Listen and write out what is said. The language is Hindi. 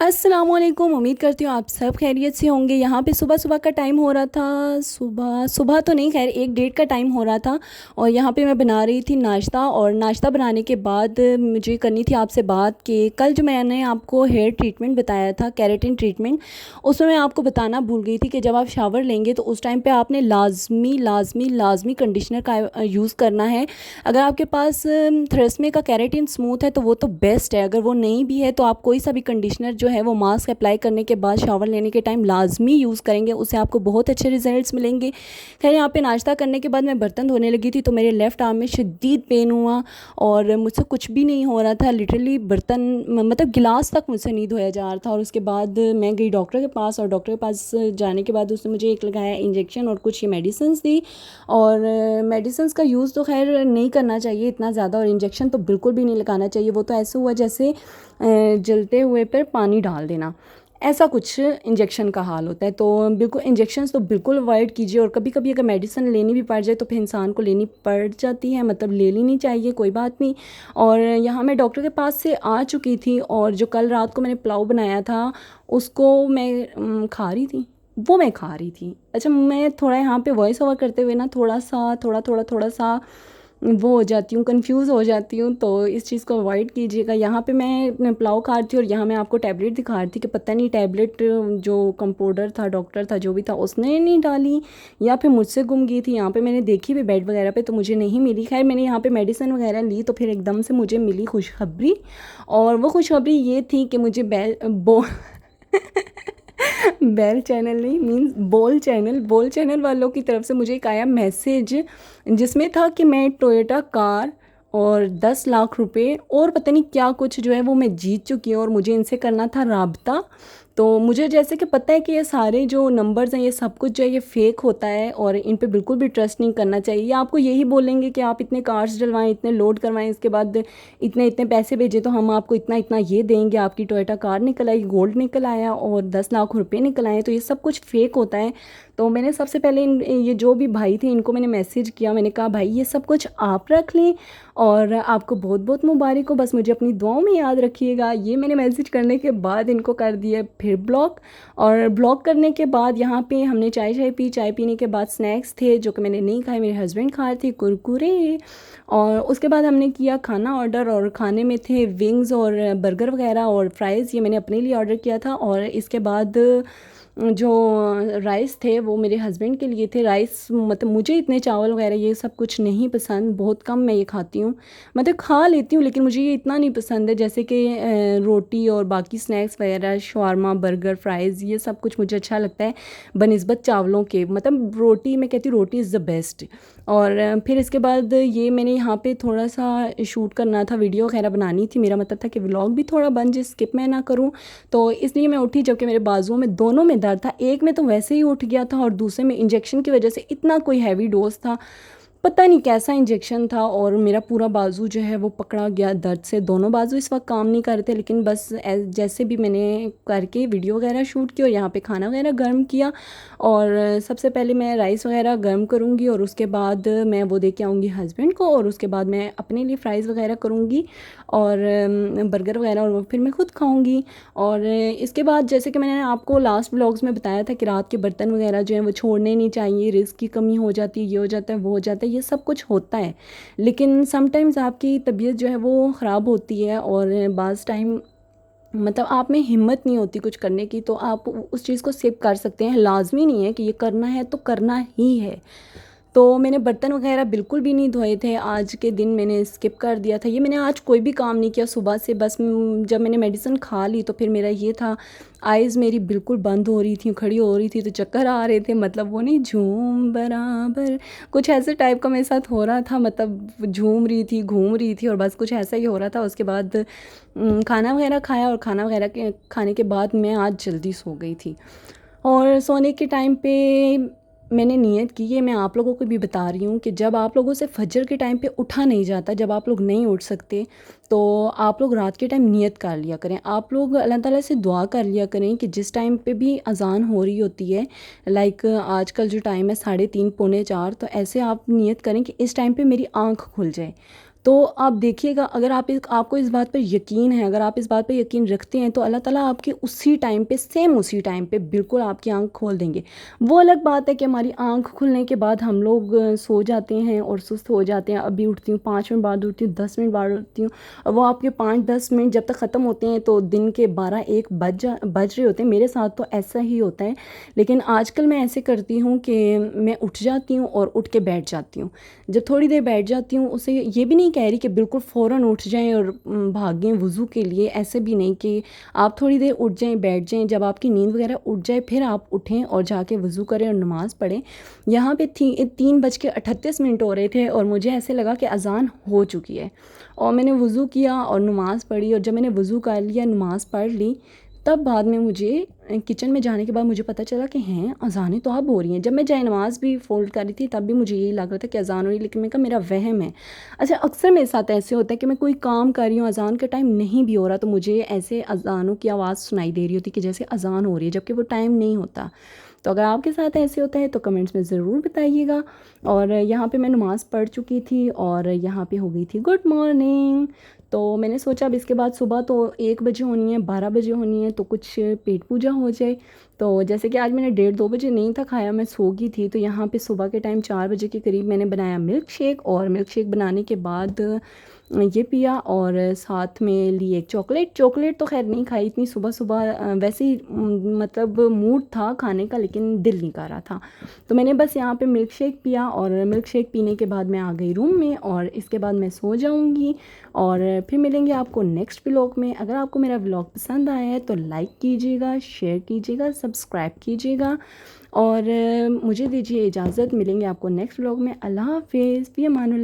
अस्सलामुअलैकुम। उम्मीद करती हूँ आप सब खैरियत से होंगे। यहाँ पे सुबह सुबह का टाइम हो रहा था, सुबह सुबह तो नहीं, खैर 1 डेढ़ का टाइम हो रहा था। और यहाँ पे मैं बना रही थी नाश्ता, और नाश्ता बनाने के बाद मुझे करनी थी आपसे बात कि कल जो मैंने आपको हेयर ट्रीटमेंट बताया था, केराटिन ट्रीटमेंट, उसमें मैं आपको बताना भूल गई थी कि जब आप शावर लेंगे तो उस टाइम पर आपने लाजमी लाजमी लाजमी कंडीशनर का यूज़ करना है। अगर आपके पास थ्रेसमे का केराटिन स्मूथ है तो वो तो बेस्ट है, अगर वो नहीं भी है तो आप कोई सा भी कंडीशनर जो है वो मास्क अप्लाई करने के बाद शावर लेने के टाइम लाजमी यूज़ करेंगे, उससे आपको बहुत अच्छे रिजल्ट्स मिलेंगे। खैर, यहाँ पे नाश्ता करने के बाद मैं बर्तन धोने लगी थी तो मेरे लेफ़्ट आर्म में शदीद पेन हुआ और मुझसे कुछ भी नहीं हो रहा था। लिटरली बर्तन मतलब गिलास तक मुझसे नहीं धोया जा रहा था। और उसके बाद मैं गई डॉक्टर के पास, और डॉक्टर के पास जाने के बाद उसने मुझे एक लगाया इंजेक्शन और कुछ ये मेडिसिन्स दी। और मेडिसिन्स का यूज़ तो खैर नहीं करना चाहिए इतना ज़्यादा, और इंजेक्शन तो बिल्कुल भी नहीं लगाना चाहिए। वो तो ऐसे हुआ जैसे जलते हुए पर पानी डाल देना, ऐसा कुछ इंजेक्शन का हाल होता है। तो बिल्कुल इंजेक्शन्स तो बिल्कुल अवॉइड कीजिए। और कभी कभी अगर मेडिसिन लेनी भी पड़ जाए तो फिर इंसान को लेनी पड़ जाती है, मतलब ले लेनी चाहिए, कोई बात नहीं। और यहाँ मैं डॉक्टर के पास से आ चुकी थी, और जो कल रात को मैंने पुलाव बनाया था उसको मैं खा रही थी, वो मैं खा रही थी। अच्छा, मैं थोड़ा यहाँ पे वॉइस ओवर करते हुए ना थोड़ा सा वो हो जाती हूँ, कंफ्यूज हो जाती हूँ, तो इस चीज़ को अवॉइड कीजिएगा। यहाँ पे मैं पुलाव खा रही थी और यहाँ मैं आपको टैबलेट दिखा रही थी कि पता नहीं टैबलेट जो कंपाउंडर था, डॉक्टर था, जो भी था, उसने नहीं डाली या फिर मुझसे गुम गई थी। यहाँ पे मैंने देखी भी बेड वगैरह पे तो मुझे नहीं मिली। खैर, मैंने यहाँ पे मेडिसिन वगैरह ली तो फिर एकदम से मुझे मिली खुशखबरी, और वो खुशखबरी ये थी कि मुझे बेल चैनल नहीं, मीन्स बोल चैनल वालों की तरफ से मुझे एक आया मैसेज, जिसमें था कि मैं टोयोटा कार और 10 लाख रुपए और पता नहीं क्या कुछ जो है वो मैं जीत चुकी हूँ, और मुझे इनसे करना था राब्ता। तो मुझे जैसे कि पता है कि ये सारे जो नंबर्स हैं ये सब कुछ जो है ये फ़ेक होता है, और इन पे बिल्कुल भी ट्रस्ट नहीं करना चाहिए। ये आपको यही बोलेंगे कि आप इतने कार्ड्स डलवाएं, इतने लोड करवाएं, इसके बाद इतने इतने पैसे भेजें तो हम आपको इतना इतना ये देंगे, आपकी टोयोटा कार निकल आई, गोल्ड निकल आया और 10 लाख रुपए निकल आए। तो ये सब कुछ फ़ेक होता है। तो मैंने सबसे पहले ये जो भी भाई थे इनको मैंने मैसेज किया, मैंने कहा भाई ये सब कुछ आप रख लें और आपको बहुत बहुत मुबारक हो, बस मुझे अपनी दुआओं में याद रखिएगा। ये मैंने मैसेज करने के बाद इनको कर दिया फिर ब्लॉक। और ब्लॉक करने के बाद यहाँ पे हमने चाय चाय पी, चाय पीने के बाद स्नैक्स थे जो कि मैंने नहीं खाए, मेरे हस्बैंड खा रहे थे, कुरकुरे। और उसके बाद हमने किया खाना ऑर्डर, और खाने में थे विंग्स और बर्गर वगैरह और फ्राइज़, ये मैंने अपने लिए ऑर्डर किया था। और इसके बाद जो राइस थे वो मेरे हस्बैंड के लिए थे। राइस मतलब मुझे इतने चावल वगैरह ये सब कुछ नहीं पसंद, बहुत कम मैं ये खाती हूँ, मतलब खा लेती हूँ लेकिन मुझे ये इतना नहीं पसंद है जैसे कि रोटी और बाकी स्नैक्स वगैरह, शवारमा, बर्गर, फ्राइज़, ये सब कुछ मुझे अच्छा लगता है बनिस्बत चावलों के। मतलब रोटी, मैं कहती हूँ रोटी इज़ द बेस्ट। और फिर इसके बाद ये मैंने यहाँ पे थोड़ा सा शूट करना था, वीडियो वगैरह बनानी थी। मेरा मतलब था कि व्लॉग भी थोड़ा बन जाए, स्किप मैं ना करूँ। तो इसलिए मैं उठी जबकि मेरे बाजुओं में दोनों में दर्द था, एक में तो वैसे ही उठ गया था और दूसरे में इंजेक्शन की वजह से इतना कोई हैवी डोज था, पता नहीं कैसा इंजेक्शन था, और मेरा पूरा बाजू जो है वो पकड़ा गया दर्द से। दोनों बाजू इस वक्त काम नहीं कर रहे थे, लेकिन बस जैसे भी मैंने करके वीडियो वगैरह शूट की और यहाँ पे खाना वगैरह गर्म किया। और सबसे पहले मैं राइस वगैरह गर्म करूँगी और उसके बाद मैं वो दे के आऊँगी हस्बैंड को, और उसके बाद मैं अपने लिए फ़्राइज़ वगैरह करूँगी और बर्गर वगैरह, और वो फिर मैं खुद खाऊँगी। और इसके बाद जैसे कि मैंने आपको लास्ट ब्लॉग्स में बताया था कि रात के बर्तन वगैरह जो हैं वो छोड़ने नहीं चाहिए, रिस्क की कमी हो जाती है, ये हो जाता है, वो हो जाता है, ये सब कुछ होता है। लेकिन समटाइम्स आपकी तबीयत जो है वो ख़राब होती है, और बाज़ टाइम मतलब आप में हिम्मत नहीं होती कुछ करने की, तो आप उस चीज़ को स्किप कर सकते हैं। लाजमी नहीं है कि ये करना है तो करना ही है। तो मैंने बर्तन वगैरह बिल्कुल भी नहीं धोए थे, आज के दिन मैंने स्किप कर दिया था। ये मैंने आज कोई भी काम नहीं किया सुबह से, बस जब मैंने मेडिसिन खा ली तो फिर मेरा ये था, आइज़ मेरी बिल्कुल बंद हो रही थी, खड़ी हो रही थी, तो चक्कर आ रहे थे, मतलब वो नहीं झूम बराबर, कुछ ऐसे टाइप का मेरे साथ हो रहा था, मतलब झूम रही थी, घूम रही थी, और बस कुछ ऐसा ही हो रहा था। उसके बाद खाना वगैरह खाया, और खाना वगैरह के खाने के बाद मैं आज जल्दी सो गई थी। और सोने के टाइम पे मैंने नियत की, ये मैं आप लोगों को भी बता रही हूँ कि जब आप लोगों से फजर के टाइम पे उठा नहीं जाता, जब आप लोग नहीं उठ सकते, तो आप लोग रात के टाइम नियत कर लिया करें। आप लोग अल्लाह ताला से दुआ कर लिया करें कि जिस टाइम पे भी अजान हो रही होती है, लाइक आजकल जो टाइम है 3:30 पौने 4, तो ऐसे आप नियत करें कि इस टाइम पे मेरी आँख खुल जाए। तो आप देखिएगा, अगर आपको इस बात पर यकीन है, अगर आप इस बात पर यकीन रखते हैं तो अल्लाह ताला आपके उसी टाइम पे, सेम उसी टाइम पे बिल्कुल आपकी आँख खोल देंगे। वो अलग बात है कि हमारी आँख खुलने के बाद हम लोग सो जाते हैं और सुस्त हो जाते हैं। अभी उठती हूँ 5 मिनट बाद, उठती हूँ 10 मिनट बाद उठती हूँ, और वो आपके 5-10 मिनट जब तक ख़त्म होते हैं तो दिन के 12-1 बज रहे होते हैं। मेरे साथ तो ऐसा ही होता है। लेकिन आजकल मैं ऐसे करती हूँ कि मैं उठ जाती हूँ और उठ के बैठ जाती हूँ। जब थोड़ी देर बैठ जाती हूँ, उससे ये भी नहीं कह रही कि बिल्कुल फ़ौरन उठ जाएं और भागें वज़ू के लिए, ऐसे भी नहीं कि आप थोड़ी देर उठ जाएं, बैठ जाएं, जब आपकी नींद वगैरह उठ जाए फिर आप उठें और जाके वज़ू करें और नमाज़ पढ़ें। यहाँ पे 3:38 हो रहे थे और मुझे ऐसे लगा कि अज़ान हो चुकी है, और मैंने वज़ू किया और नमाज़ पढ़ी, और जब मैंने वज़ू कर लिया, नमाज़ पढ़ ली, तब बाद में मुझे किचन में जाने के बाद मुझे पता चला कि हैं अज़ानें तो अब हो रही हैं। जब मैं जाए नमाज़ भी फ़ोल्ड कर रही थी तब भी मुझे यही लग रहा था कि अज़ान हो रही है, लेकिन मैंने कहा मेरा वहम है। अच्छा, अक्सर मेरे साथ ऐसे होता है कि मैं कोई काम कर रही हूँ, अज़ान का टाइम नहीं भी हो रहा, तो मुझे ऐसे अज़ानों की आवाज़ सुनाई दे रही होती कि जैसे अज़ान हो रही है, जबकि वो टाइम नहीं होता। तो अगर आपके साथ ऐसे होता है तो कमेंट्स में ज़रूर बताइएगा। और यहाँ पे मैं नमाज़ पढ़ चुकी थी और यहाँ पे हो गई थी गुड मॉर्निंग। तो मैंने सोचा अब इसके बाद सुबह तो 1 बजे होनी है, 12 बजे होनी है, तो कुछ पेट पूजा हो जाए। तो जैसे कि आज मैंने 1:30-2 बजे नहीं था खाया, मैं सो गई थी, तो यहाँ पे सुबह के टाइम 4 बजे के करीब मैंने बनाया मिल्क शेक, और मिल्क शेक बनाने के बाद ये पिया, और साथ में ली एक चॉकलेट। चॉकलेट तो खैर नहीं खाई इतनी सुबह सुबह, वैसे ही मतलब मूड था खाने का लेकिन दिल नहीं कर रहा था। तो मैंने बस यहाँ पे मिल्क शेक पिया, और मिल्क शेक पीने के बाद मैं आ गई रूम में, और इसके बाद मैं सो जाऊँगी। और फिर मिलेंगे आपको नेक्स्ट व्लॉग में। अगर आपको मेरा व्लॉग पसंद आया है तो लाइक कीजिएगा, शेयर कीजिएगा, सब्सक्राइब कीजिएगा, और मुझे दीजिए इजाज़त। मिलेंगे आपको नेक्स्ट व्लॉग में। अल्लाह हाफ़िज़, फ़ी अमानुल्लाह।